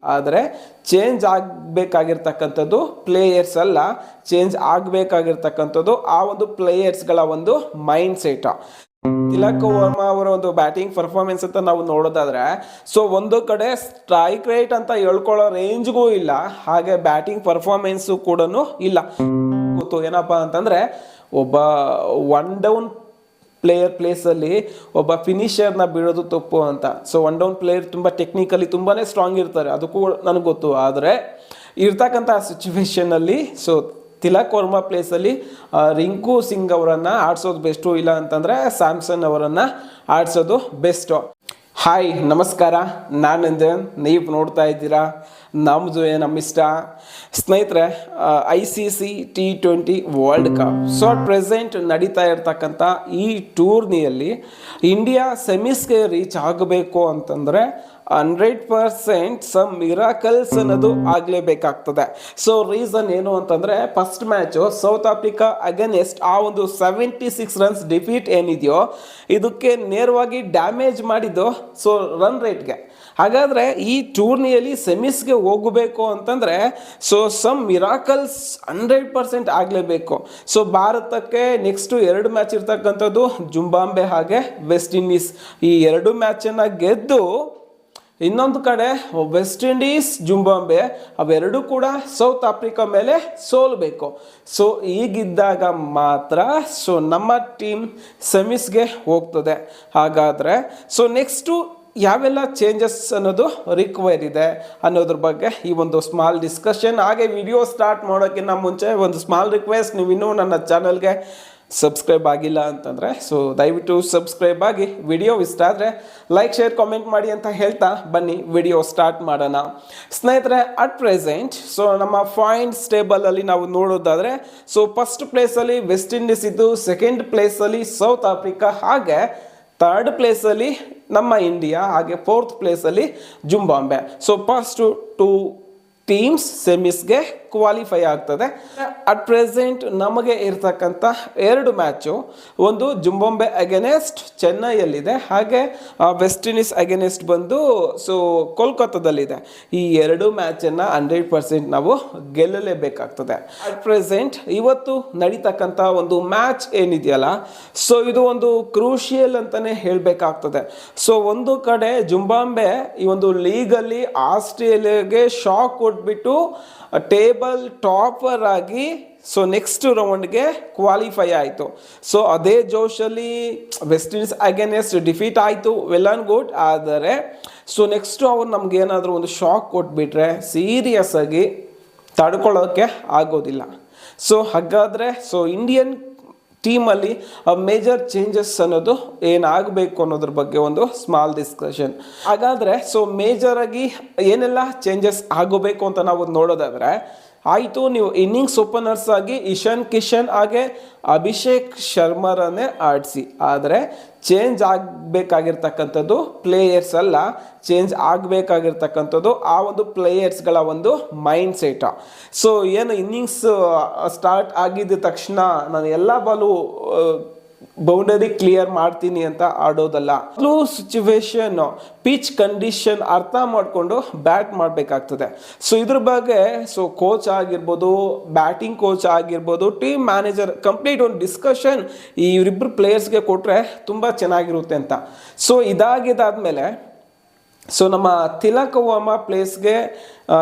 ಆದರೆ change ಆಗಬೇಕಾಗಿರ್ತಕ್ಕಂಥದ್ದು players ಅಲ್ಲ, change ಆಗಬೇಕಾಗಿರ್ತಕ್ಕಂಥದ್ದು ಆ ಒಂದು ಪ್ಲೇಯರ್ಸ್ಗಳ ಒಂದು ಮೈಂಡ್ ಸೆಟ್. ತಿಲಕ್ ವರ್ಮಾ ಅವರ ಒಂದು ಬ್ಯಾಟಿಂಗ್ ಪರ್ಫಾರ್ಮೆನ್ಸ್ ಅಂತ ನಾವು ನೋಡೋದಾದ್ರೆ, ಸೊ ಒಂದು ಕಡೆ ಸ್ಟ್ರೈಕ್ ರೇಟ್ ಅಂತ ಹೇಳ್ಕೊಳ್ಳೋ ರೇಂಜ್ಗೂ ಇಲ್ಲ, ಹಾಗೆ ಬ್ಯಾಟಿಂಗ್ ಪರ್ಫಾರ್ಮೆನ್ಸು ಕೂಡ ಇಲ್ಲ. ಗೊತ್ತು ಏನಪ್ಪಾ ಅಂತಂದ್ರೆ, ಒಬ್ಬ ಒನ್ ಡೌನ್ ಪ್ಲೇಸಲ್ಲಿ ಒಬ್ಬ ಫಿನಿಷರ್ನ ಬಿಡೋದು ತಪ್ಪು ಅಂತ. ಸೊ ಒನ್ ಡೌನ್ ಪ್ಲೇಯರ್ ತುಂಬ ಟೆಕ್ನಿಕಲಿ ತುಂಬಾ ಸ್ಟ್ರಾಂಗ್ ಇರ್ತಾರೆ, ಅದಕ್ಕೂ ನನಗೆ ಗೊತ್ತು. ಆದರೆ ಇರ್ತಕ್ಕಂಥ ಸಿಚುವೇಶನಲ್ಲಿ ಸೊ ತಿಲಕ್ ವರ್ಮಾ ಪ್ಲೇಸಲ್ಲಿ ರಿಂಕು ಸಿಂಗ್ ಅವರನ್ನು ಆಡಿಸೋದು ಬೆಸ್ಟು, ಇಲ್ಲ ಅಂತಂದರೆ ಸ್ಯಾಮ್ಸನ್ ಅವರನ್ನು ಆಡಿಸೋದು ಬೆಸ್ಟು. ಹಾಯ್ ನಮಸ್ಕಾರ, ನಾನು ನಂದನ್, ನೀವು ನೋಡ್ತಾ ಇದ್ದೀರಾ ನಮ್ಮದು ನಮ್ಮಿಷ್ಟ. ಸ್ನೇಹಿತರೆ, ICC T20 world cup so present ನಡೀತಾ ಇರ್ತಕ್ಕಂಥ ಈ ಟೂರ್ನಿಯಲ್ಲಿ ಇಂಡಿಯಾ ಸೆಮೀಸ್ಗೆ ರೀಚ್ ಆಗಬೇಕು ಅಂತಂದರೆ 100% ಸಮ್ ಮಿರಾಕಲ್ಸ್ ಅನ್ನೋದು ಆಗಲೇಬೇಕಾಗ್ತದೆ. ಸೊ ರೀಸನ್ ಏನು ಅಂತಂದರೆ, first match south Africa against ಆ ಒಂದು 76 ರನ್ಸ್ ಡಿಫೀಟ್ ಏನಿದೆಯೋ ಇದಕ್ಕೆ ನೇರವಾಗಿ ಡ್ಯಾಮೇಜ್ ಮಾಡಿದ್ದು ಸೊ ರನ್ ರೇಟ್ಗೆ. ಹಾಗಾದರೆ ಈ ಟೂರ್ನಿಯಲ್ಲಿ ಸೆಮೀಸ್ಗೆ ಹೋಗಬೇಕು ಅಂತಂದರೆ ಸೊ ಸಮ್ ಮಿರಾಕಲ್ಸ್ 100% ಆಗಲೇಬೇಕು. ಸೊ ಭಾರತಕ್ಕೆ ನೆಕ್ಸ್ಟು 2 ಮ್ಯಾಚ್ ಇರ್ತಕ್ಕಂಥದ್ದು ಜಿಂಬಾಬ್ವೆ ಹಾಗೆ ವೆಸ್ಟ್ ಇಂಡೀಸ್. ಈ 2 ಮ್ಯಾಚನ್ನು ಗೆದ್ದು ಇನ್ನೊಂದು ಕಡೆ ವೆಸ್ಟ್ ಇಂಡೀಸ್ ಜಿಂಬಾಬ್ವೆ ಅವೆರಡೂ ಕೂಡ ಸೌತ್ ಆಫ್ರಿಕಾ ಮೇಲೆ ಸೋಲಬೇಕು. ಸೊ ಈಗಿದ್ದಾಗ ಮಾತ್ರ ಸೊ ನಮ್ಮ ಟೀಮ್ ಸೆಮೀಸ್ಗೆ ಹೋಗ್ತದೆ. ಹಾಗಾದರೆ ಸೊ ನೆಕ್ಸ್ಟು ಯಾವೆಲ್ಲ ಚೇಂಜಸ್ ಅನ್ನೋದು ರಿಕ್ವೈರ್ ಇದೆ ಅನ್ನೋದ್ರ ಬಗ್ಗೆ ಈ ಒಂದು ಸ್ಮಾಲ್ ಡಿಸ್ಕಷನ್. ಹಾಗೆ ವಿಡಿಯೋ ಸ್ಟಾರ್ಟ್ ಮಾಡೋಕ್ಕಿಂತ ಮುಂಚೆ ಒಂದು ಸ್ಮಾಲ್ ರಿಕ್ವೆಸ್ಟ್, ನೀವು ಇನ್ನೂ ನನ್ನ ಚಾನಲ್ಗೆ ಸಬ್ಸ್ಕ್ರೈಬ್ ಆಗಿಲ್ಲ ಅಂತಂದರೆ ಸೊ ದಯವಿಟ್ಟು ಸಬ್ಸ್ಕ್ರೈಬ್ ಆಗಿ. ವಿಡಿಯೋ ಇಷ್ಟ ಆದರೆ ಲೈಕ್ ಶೇರ್ ಕಾಮೆಂಟ್ ಮಾಡಿ ಅಂತ ಹೇಳ್ತಾ ಬನ್ನಿ ವಿಡಿಯೋ ಸ್ಟಾರ್ಟ್ ಮಾಡೋಣ. ಸ್ನೇಹಿತರೆ, ಅಟ್ ಪ್ರೆಸೆಂಟ್ ಸೊ ನಮ್ಮ ಪಾಯಿಂಟ್ಸ್ ಟೇಬಲಲ್ಲಿ ನಾವು ನೋಡೋದಾದರೆ ಸೊ ಫಸ್ಟ್ ಪ್ಲೇಸಲ್ಲಿ ವೆಸ್ಟ್ ಇಂಡೀಸ್ ಇದ್ದು, ಸೆಕೆಂಡ್ ಪ್ಲೇಸಲ್ಲಿ ಸೌತ್ ಆಫ್ರಿಕಾ, ಹಾಗೆ ಥರ್ಡ್ ಪ್ಲೇಸಲ್ಲಿ ನಮ್ಮ ಇಂಡಿಯಾ, ಹಾಗೆ ಫೋರ್ತ್ ಪ್ಲೇಸಲ್ಲಿ ಜಿಂಬಾಬ್ವೆ. ಸೊ ಫಸ್ಟ್ 2 ಟೀಮ್ಸ್ ಸೆಮೀಸ್ಗೆ ಕ್ವಾಲಿಫೈ ಆಗ್ತದೆ. ಅಟ್ ಪ್ರೆಸೆಂಟ್ ನಮಗೆ ಇರ್ತಕ್ಕಂಥ 2 ಮ್ಯಾಚು, ಒಂದು ಜಿಂಬಾಬ್ವೆ ಅಗೇನೆಸ್ಟ್ ಚೆನ್ನೈಯಲ್ಲಿದೆ, ಹಾಗೆ ವೆಸ್ಟ್ ಇಂಡೀಸ್ ಅಗೇನೆಸ್ಟ್ ಬಂದು ಸೊ ಕೋಲ್ಕತ್ತಾದಲ್ಲಿದೆ. ಈ 2 ಮ್ಯಾಚನ್ನು 100% ನಾವು ಗೆಲ್ಲಲೇಬೇಕಾಗ್ತದೆ. ಅಟ್ ಪ್ರೆಸೆಂಟ್ ಇವತ್ತು ನಡೀತಕ್ಕಂಥ ಒಂದು ಮ್ಯಾಚ್ ಏನಿದೆಯಲ್ಲ ಸೊ ಇದು ಒಂದು ಕ್ರೂಷಿಯಲ್ ಅಂತಲೇ ಹೇಳಬೇಕಾಗ್ತದೆ. ಸೊ ಒಂದು ಕಡೆ ಜಿಂಬಾಬ್ವೆ ಈ ಒಂದು ಲೀಗಲ್ಲಿ ಆಸ್ಟ್ರೇಲಿಯಾಗೆ ಶಾಕ್ ಕೊಟ್ಬಿಟ್ಟು ಟೇಬಲ್ ಟಾಪರ್ ಆಗಿ ಸೊ ನೆಕ್ಸ್ಟ್ ರೌಂಡ್ಗೆ ಕ್ವಾಲಿಫೈ ಆಯಿತು. ಸೊ ಅದೇ ಜೋಶಲ್ಲಿ ವೆಸ್ಟ್ ಇಂಡೀಸ್ ಅಗೇನೆಸ್ಟ್ ಡಿಫೀಟ್ ಆಯಿತು, ವೆಲ್ ಆ್ಯಂಡ್ ಗುಡ್. ಆದರೆ ಸೊ ನೆಕ್ಸ್ಟು ಅವ್ರು ನಮಗೇನಾದರೂ ಒಂದು ಶಾಕ್ ಕೊಟ್ಬಿಟ್ರೆ ಸೀರಿಯಸ್ ಆಗಿ ತಡ್ಕೊಳ್ಳೋಕ್ಕೆ ಆಗೋದಿಲ್ಲ. ಸೊ ಹಾಗಾದರೆ ಸೊ ಇಂಡಿಯನ್ ಟೀಮಲ್ಲಿ ಮೇಜರ್ ಚೇಂಜಸ್ ಅನ್ನೋದು ಏನಾಗಬೇಕು ಅನ್ನೋದ್ರ ಬಗ್ಗೆ ಒಂದು ಸ್ಮಾಲ್ ಡಿಸ್ಕಷನ್. ಹಾಗಾದರೆ ಸೊ ಮೇಜರಾಗಿ ಏನೆಲ್ಲ ಚೇಂಜಸ್ ಆಗಬೇಕು ಅಂತ ನಾವು ನೋಡೋದಾದರೆ, ಆಯಿತು ನೀವು ಇನ್ನಿಂಗ್ಸ್ ಓಪನರ್ಸ್ ಆಗಿ ಇಶಾನ್ ಕಿಶನ್ ಹಾಗೆ ಅಭಿಷೇಕ್ ಶರ್ಮರನ್ನೇ ಆಡಿಸಿ. ಆದರೆ ಚೇಂಜ್ ಆಗಬೇಕಾಗಿರ್ತಕ್ಕಂಥದ್ದು ಪ್ಲೇಯರ್ಸ್ ಅಲ್ಲ, ಚೇಂಜ್ ಆಗಬೇಕಾಗಿರ್ತಕ್ಕಂಥದ್ದು ಆ ಒಂದು ಪ್ಲೇಯರ್ಸ್ಗಳ ಒಂದು ಮೈಂಡ್ ಸೆಟ್. ಸೊ ಏನು ಇನ್ನಿಂಗ್ಸ್ ಸ್ಟಾರ್ಟ್ ಆಗಿದ್ದ ತಕ್ಷಣ ನಾನು ಎಲ್ಲ ಬಾಲು ಬೌಂಡರಿ ಕ್ಲಿಯರ್ ಮಾಡ್ತೀನಿ ಅಂತ ಆಡೋದಲ್ಲ. ಫ್ಲೂ ಸಿಚುವೇಶನ್, ಪಿಚ್ ಕಂಡೀಷನ್ ಅರ್ಥ ಮಾಡಿಕೊಂಡು ಬ್ಯಾಟ್ ಮಾಡಬೇಕಾಗ್ತದೆ. ಸೊ ಇದ್ರ ಬಗ್ಗೆ ಸೊ ಕೋಚ್ ಆಗಿರ್ಬೋದು, ಬ್ಯಾಟಿಂಗ್ ಕೋಚ್ ಆಗಿರ್ಬೋದು, ಟೀಮ್ ಮ್ಯಾನೇಜರ್ ಕಂಪ್ಲೀಟ್ ಒಂದು ಡಿಸ್ಕಷನ್ ಈ ಇವರಿಬ್ಬರು ಪ್ಲೇಯರ್ಸ್ಗೆ ಕೊಟ್ಟರೆ ತುಂಬ ಚೆನ್ನಾಗಿರುತ್ತೆ ಅಂತ. ಸೊ ಇದಾಗಿದ್ದಾದಮೇಲೆ ಸೊ ನಮ್ಮ ತಿಲಕ್ ವರ್ಮಾ ಪ್ಲೇಸ್ಗೆ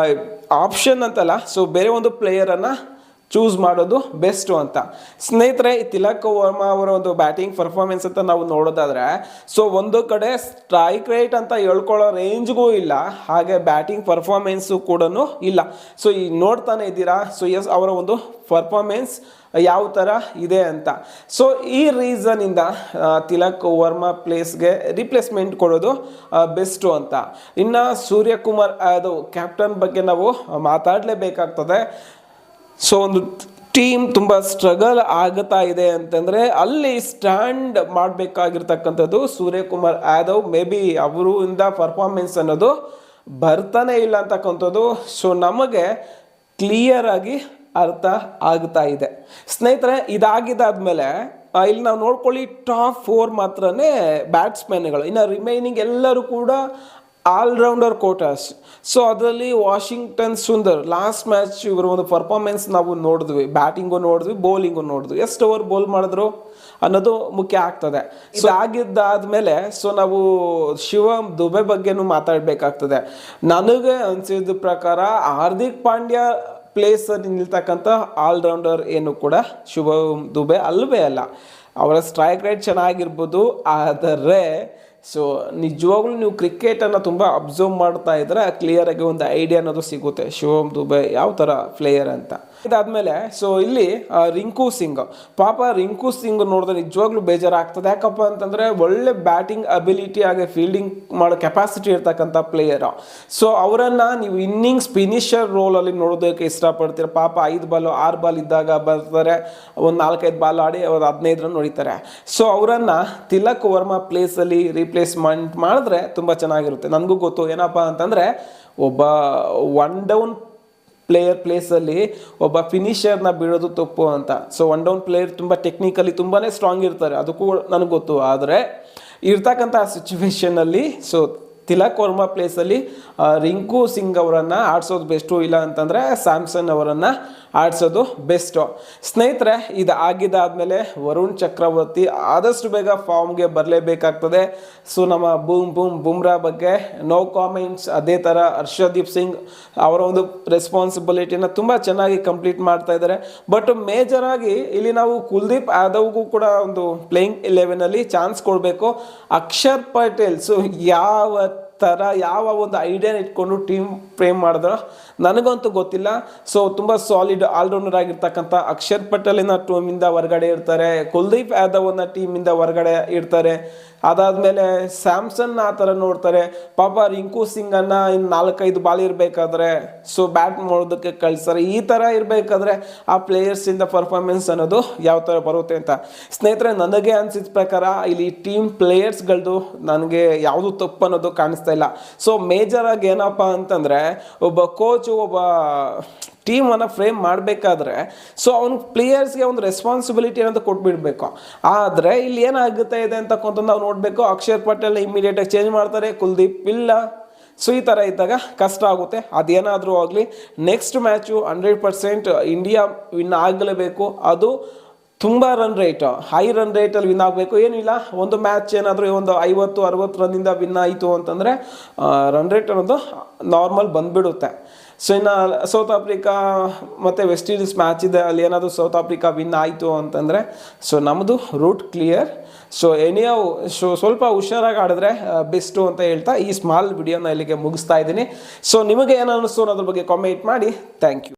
ಆಪ್ಷನ್ ಅಂತಲ್ಲ, ಸೊ ಬೇರೆ ಒಂದು ಪ್ಲೇಯರನ್ನು ಚೂಸ್ ಮಾಡೋದು ಬೆಸ್ಟು ಅಂತ. ಸ್ನೇಹಿತರೆ, ಈ ತಿಲಕ್ ವರ್ಮಾ ಅವರ ಒಂದು ಬ್ಯಾಟಿಂಗ್ ಪರ್ಫಾರ್ಮೆನ್ಸ್ ಅಂತ ನಾವು ನೋಡೋದಾದರೆ ಸೊ ಒಂದು ಕಡೆ ಸ್ಟ್ರೈಕ್ ರೇಟ್ ಅಂತ ಹೇಳ್ಕೊಳ್ಳೋ ರೇಂಜ್ಗೂ ಇಲ್ಲ, ಹಾಗೆ ಬ್ಯಾಟಿಂಗ್ ಪರ್ಫಾರ್ಮೆನ್ಸು ಕೂಡ ಇಲ್ಲ. ಸೊ ಈ ನೋಡ್ತಾನೆ ಇದ್ದೀರಾ ಸೊ ಎಸ್ ಅವರ ಒಂದು ಪರ್ಫಾರ್ಮೆನ್ಸ್ ಯಾವ ಥರ ಇದೆ ಅಂತ. ಸೊ ಈ ರೀಸನಿಂದ ತಿಲಕ್ ವರ್ಮಾ ಪ್ಲೇಸ್ಗೆ ರಿಪ್ಲೇಸ್ಮೆಂಟ್ ಕೊಡೋದು ಬೆಸ್ಟು ಅಂತ. ಇನ್ನು ಸೂರ್ಯಕುಮಾರ್ ಯಾದವ್ ಕ್ಯಾಪ್ಟನ್ ಬಗ್ಗೆ ನಾವು ಮಾತಾಡಲೇಬೇಕಾಗ್ತದೆ. ಸೊ ಒಂದು ಟೀಮ್ ತುಂಬ ಸ್ಟ್ರಗಲ್ ಆಗುತ್ತಾ ಇದೆ ಅಂತಂದರೆ ಅಲ್ಲಿ ಸ್ಟ್ಯಾಂಡ್ ಮಾಡಬೇಕಾಗಿರ್ತಕ್ಕಂಥದ್ದು ಸೂರ್ಯಕುಮಾರ್ ಯಾದವ್. ಮೇ ಬಿ ಅವರಿಂದ ಪರ್ಫಾರ್ಮೆನ್ಸ್ ಅನ್ನೋದು ಬರ್ತಾನೆ ಇಲ್ಲ ಅಂತಕ್ಕಂಥದ್ದು ಸೊ ನಮಗೆ ಕ್ಲಿಯರ್ ಆಗಿ ಅರ್ಥ ಆಗ್ತಾ ಇದೆ. ಸ್ನೇಹಿತರೆ, ಇದಾಗಿದ್ದಾದ್ಮೇಲೆ ಇಲ್ಲಿ ನಾವು ನೋಡ್ಕೊಳ್ಳಿ ಟಾಪ್ 4 ಮಾತ್ರನೇ ಬ್ಯಾಟ್ಸ್ಮನ್ಗಳು, ಇನ್ನು ರಿಮೈನಿಂಗ್ ಎಲ್ಲರೂ ಕೂಡ ಆಲ್ರೌಂಡರ್ ಕೋಟಾಸ್. ಸೊ ಅದರಲ್ಲಿ ವಾಷಿಂಗ್ಟನ್ ಸುಂದರ್ ಲಾಸ್ಟ್ ಮ್ಯಾಚ್ ಇವರ ಒಂದು ಪರ್ಫಾರ್ಮೆನ್ಸ್ ನಾವು ನೋಡಿದ್ವಿ, ಬ್ಯಾಟಿಂಗು ನೋಡಿದ್ವಿ, ಬೌಲಿಂಗು ನೋಡಿದ್ವಿ, ಎಷ್ಟು ಓವರ್ ಬೌಲ್ ಮಾಡಿದ್ರು ಅನ್ನೋದು ಮುಖ್ಯ ಆಗ್ತದೆ. ಸೊ ಆಗಿದ್ದಾದ್ಮೇಲೆ ಸೊ ನಾವು ಶಿವಮ್ ದುಬೆ ಬಗ್ಗೆನೂ ಮಾತಾಡಬೇಕಾಗ್ತದೆ. ನನಗೆ ಅನಿಸಿದ ಪ್ರಕಾರ ಹಾರ್ದಿಕ್ ಪಾಂಡ್ಯ ಪ್ಲೇಸಲ್ಲಿ ನಿಲ್ತಕ್ಕಂಥ ಆಲ್ರೌಂಡರ್ ಏನು ಕೂಡ ಶಿವಮ್ ದುಬೆ ಅಲ್ಲವೇ ಅಲ್ಲ. ಅವರ ಸ್ಟ್ರೈಕ್ ರೇಟ್ ಚೆನ್ನಾಗಿರ್ಬೋದು, ಆದರೆ ಸೊ ನಿಜವಾಗ್ಲೂ ನೀವು ಕ್ರಿಕೆಟನ್ನು ತುಂಬ ಅಬ್ಸರ್ವ್ ಮಾಡ್ತಾ ಇದ್ರೆ ಕ್ಲಿಯರಾಗಿ ಒಂದು ಐಡಿಯಾ ಅನ್ನೋದು ಸಿಗುತ್ತೆ ಶಿವಮ್ ದುಬೆ ಯಾವ ಥರ ಪ್ಲೇಯರ್ ಅಂತ. ಇದಾದಮೇಲೆ ಸೊ ಇಲ್ಲಿ ರಿಂಕು ಸಿಂಗ್, ಪಾಪ ರಿಂಕು ಸಿಂಗ್ ನೋಡಿದ್ರೆ ನಿಜವಾಗ್ಲೂ ಬೇಜಾರಾಗ್ತದೆ. ಯಾಕಪ್ಪ ಅಂತಂದರೆ ಒಳ್ಳೆ ಬ್ಯಾಟಿಂಗ್ ಅಬಿಲಿಟಿ ಹಾಗೆ ಫೀಲ್ಡಿಂಗ್ ಮಾಡೋ ಕೆಪಾಸಿಟಿ ಇರ್ತಕ್ಕಂಥ ಪ್ಲೇಯರು. ಸೊ ಅವರನ್ನು ನೀವು ಇನ್ನಿಂಗ್ಸ್ ಫಿನಿಷರ್ ರೋಲಲ್ಲಿ ನೋಡೋದಕ್ಕೆ ಇಷ್ಟಪಡ್ತೀರ. ಪಾಪ 5 ಬಾಲು 6 ಬಾಲ್ ಇದ್ದಾಗ ಬರ್ತಾರೆ, ಒಂದು 4-5 ಬಾಲ್ ಆಡಿ ಅವ್ರು 15 ರನ್ ಹೊಡಿತಾರೆ. ಸೊ ಅವರನ್ನು ತಿಲಕ್ ವರ್ಮಾ ಪ್ಲೇಸಲ್ಲಿ ರಿಪ್ಲೇಸ್ಮೆಂಟ್ ಮಾಡಿದ್ರೆ ತುಂಬ ಚೆನ್ನಾಗಿರುತ್ತೆ. ನನಗೂ ಗೊತ್ತು ಏನಪ್ಪ ಅಂತಂದರೆ ಒಬ್ಬ ಒನ್ ಡೌನ್ ಪ್ಲೇಸಲ್ಲಿ ಒಬ್ಬ ಫಿನಿಷರ್ನ ಬಿಡೋದು ತಪ್ಪು ಅಂತ. ಸೊ ಒನ್ ಡೌನ್ ಪ್ಲೇಯರ್ ತುಂಬ ಟೆಕ್ನಿಕಲಿ ತುಂಬಾ ಸ್ಟ್ರಾಂಗ್ ಇರ್ತಾರೆ, ಅದಕ್ಕೂ ನನಗೆ ಗೊತ್ತು. ಆದರೆ ಇರ್ತಕ್ಕಂಥ ಸಿಚುವೇಶನಲ್ಲಿ ಸೊ ತಿಲಕ್ ವರ್ಮಾ ಪ್ಲೇಸಲ್ಲಿ ರಿಂಕು ಸಿಂಗ್ ಅವರನ್ನು ಆಡಿಸೋದು ಬೆಸ್ಟು, ಇಲ್ಲ ಅಂತಂದರೆ ಸ್ಯಾಮ್ಸನ್ ಅವರನ್ನು ಆಡಿಸೋದು ಬೆಸ್ಟು. ಸ್ನೇಹಿತರೆ, ಇದು ಆಗಿದ್ದಾದಮೇಲೆ ವರುಣ್ ಚಕ್ರವರ್ತಿ ಆದಷ್ಟು ಬೇಗ ಫಾರ್ಮ್ಗೆ ಬರಲೇಬೇಕಾಗ್ತದೆ. ಸೊ ನಮ್ಮ ಬುಮ್ರಾ ಬಗ್ಗೆ ನೋ ಕಾಮೆಂಟ್ಸ್. ಅದೇ ಥರ ಹರ್ಷದೀಪ್ ಸಿಂಗ್ ಅವರ ಒಂದು ರೆಸ್ಪಾನ್ಸಿಬಿಲಿಟಿನ ತುಂಬ ಚೆನ್ನಾಗಿ ಕಂಪ್ಲೀಟ್ ಮಾಡ್ತಾ ಇದ್ದಾರೆ. ಬಟ್ ಮೇಜರಾಗಿ ಇಲ್ಲಿ ನಾವು ಕುಲ್ದೀಪ್ ಯಾದವ್ಗೂ ಕೂಡ ಒಂದು ಪ್ಲೇಯಿಂಗ್ 11ಅಲ್ಲಿ ಚಾನ್ಸ್ ಕೊಡಬೇಕು. ಅಕ್ಷರ್ ಪಟೇಲ್ ಸೊ ಯಾವ ಒಂದು ಐಡಿಯಾ ಇಟ್ಕೊಂಡು ಟೀಮ್ ಫ್ರೇಮ್ ಮಾಡಿದ್ರು ನನಗಂತೂ ಗೊತ್ತಿಲ್ಲ. ಸೊ ತುಂಬ ಸಾಲಿಡ್ ಆಲ್ರೌಂಡರ್ ಆಗಿರ್ತಕ್ಕಂಥ ಅಕ್ಷರ್ ಪಟೇಲಿನ ಟೀಮಿಂದ ಹೊರಗಡೆ ಇರ್ತಾರೆ, ಕುಲ್ದೀಪ್ ಯಾದವ್ನ ಟೀಮಿಂದ ಹೊರಗಡೆ ಇರ್ತಾರೆ. ಅದಾದಮೇಲೆ ಸ್ಯಾಮ್ಸನ್ ಆ ಥರ ನೋಡ್ತಾರೆ. ಪಾಪ ರಿಂಕು ಸಿಂಗನ್ನು ಇನ್ನು 4-5 ಬಾಲ್ ಇರಬೇಕಾದ್ರೆ ಸೊ ಬ್ಯಾಟ್ ಮಾಡೋದಕ್ಕೆ ಕಳಿಸ್ತಾರೆ. ಈ ಥರ ಇರಬೇಕಾದ್ರೆ ಆ ಪ್ಲೇಯರ್ಸಿಂದ ಪರ್ಫಾರ್ಮೆನ್ಸ್ ಅನ್ನೋದು ಯಾವ ಥರ ಬರುತ್ತೆ ಅಂತ. ಸ್ನೇಹಿತರೆ, ನನಗೆ ಅನಿಸಿದ ಪ್ರಕಾರ ಇಲ್ಲಿ ಟೀಮ್ ಪ್ಲೇಯರ್ಸ್ಗಳದ್ದು ನನಗೆ ಯಾವುದು ತಪ್ಪು ಅನ್ನೋದು ಕಾಣಿಸ್ತಾ ಇಲ್ಲ. ಸೊ ಮೇಜರಾಗಿ ಏನಪ್ಪ ಅಂತಂದರೆ ಒಬ್ಬ ಕೋಚು ಒಬ್ಬ ಟೀಮನ್ನು ಫ್ರೇಮ್ ಮಾಡಬೇಕಾದ್ರೆ ಸೊ ಅವ್ನ ಪ್ಲೇಯರ್ಸ್ಗೆ ಒಂದು ರೆಸ್ಪಾನ್ಸಿಬಿಲಿಟಿ ಅನ್ನೋದು ಕೊಟ್ಬಿಡ್ಬೇಕು. ಆದರೆ ಇಲ್ಲಿ ಏನಾಗುತ್ತೆ ಇದೆ ಅಂತಕ್ಕಂಥ ನಾವು ನೋಡಬೇಕು. ಅಕ್ಷರ್ ಪಟೇಲ್ ಇಮಿಡಿಯೇಟಾಗಿ ಚೇಂಜ್ ಮಾಡ್ತಾರೆ, ಕುಲ್ದೀಪ್ ಇಲ್ಲ. ಸೊ ಈ ಥರ ಇದ್ದಾಗ ಕಷ್ಟ ಆಗುತ್ತೆ. ಅದೇನಾದರೂ ಆಗಲಿ ನೆಕ್ಸ್ಟ್ ಮ್ಯಾಚು 100% ಇಂಡಿಯಾ ವಿನ್ ಆಗಲೇಬೇಕು. ಅದು ತುಂಬ ಹೈ ರನ್ ರೇಟಲ್ಲಿ ವಿನ್ ಆಗಬೇಕು. ಏನಿಲ್ಲ, ಒಂದು ಮ್ಯಾಚ್ ಏನಾದರೂ ಒಂದು 50-60 ರನ್ನಿಂದ ವಿನ್ ಆಯಿತು ಅಂತಂದರೆ ರನ್ ರೇಟ್ ಅನ್ನೋದು ನಾರ್ಮಲ್ ಬಂದುಬಿಡುತ್ತೆ. ಸೊ ಇನ್ನು ಸೌತ್ ಆಫ್ರಿಕಾ ಮತ್ತು ವೆಸ್ಟ್ ಇಂಡೀಸ್ ಮ್ಯಾಚ್ ಇದೆ, ಅಲ್ಲಿ ಏನಾದರೂ ಸೌತ್ ಆಫ್ರಿಕಾ ವಿನ್ ಆಯಿತು ಅಂತಂದರೆ ಸೊ ನಮ್ಮದು ರೂಟ್ ಕ್ಲಿಯರ್. ಸೊ ಸ್ವಲ್ಪ ಹುಷಾರಾಗಿ ಆಡಿದ್ರೆ ಬೆಸ್ಟು ಅಂತ ಹೇಳ್ತಾ ಈ ಸ್ಮಾಲ್ ವಿಡಿಯೋನ ಇಲ್ಲಿಗೆ ಮುಗಿಸ್ತಾ ಇದ್ದೀನಿ. ಸೊ ನಿಮಗೆ ಏನು ಅನ್ನಿಸ್ತು ಅನ್ನೋದ್ರ ಬಗ್ಗೆ ಕಾಮೆಂಟ್ ಮಾಡಿ. Thank you.